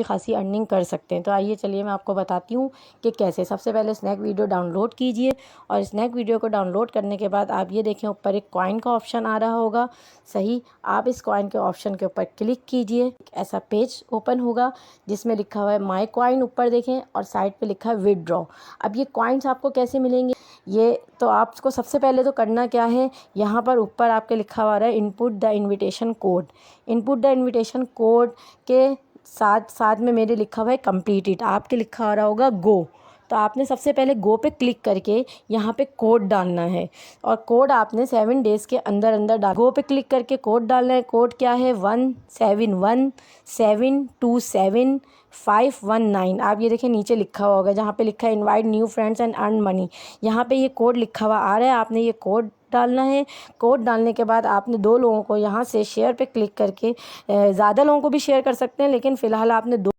खासी अर्निंग कर सकते हैं। तो आइए चलिए मैं आपको बताती हूँ कि कैसे। सबसे पहले स्नैक वीडियो डाउनलोड कीजिए और स्नैक वीडियो को डाउनलोड करने के बाद आप ये देखें ऊपर एक कॉइन का ऑप्शन आ रहा होगा। सही, आप इस कॉइन के ऑप्शन के ऊपर क्लिक कीजिए। ऐसा पेज ओपन होगा जिसमें लिखा हुआ है माई कॉइन, ऊपर देखें, और साइड पे लिखा है विदड्रॉ। अब ये कॉइन्स आपको कैसे मिलेंगे, ये तो आपको सबसे पहले तो करना क्या है, यहाँ पर ऊपर आपके लिखा हुआ है input the invitation code. Input the invitation code के साथ साथ में मेरे लिखा हुआ है कंप्लीट इट, आपके लिखा आ रहा होगा गो। तो आपने सबसे पहले गो पे क्लिक करके यहाँ पे कोड डालना है और कोड आपने 7 डेज़ के अंदर अंदर डाल। गो पे क्लिक करके कोड डालना है। कोड क्या है 171727 आप ये देखें नीचे लिखा हुआ होगा जहाँ पे लिखा है invite new friends and earn money. यहाँ पे ये कोड लिखा हुआ आ रहा है, आपने ये कोड डालना है। कोड डालने के बाद आपने 2 लोगों को यहाँ से शेयर पे क्लिक करके, ज़्यादा लोगों को भी शेयर कर सकते हैं लेकिन फ़िलहाल आपने 2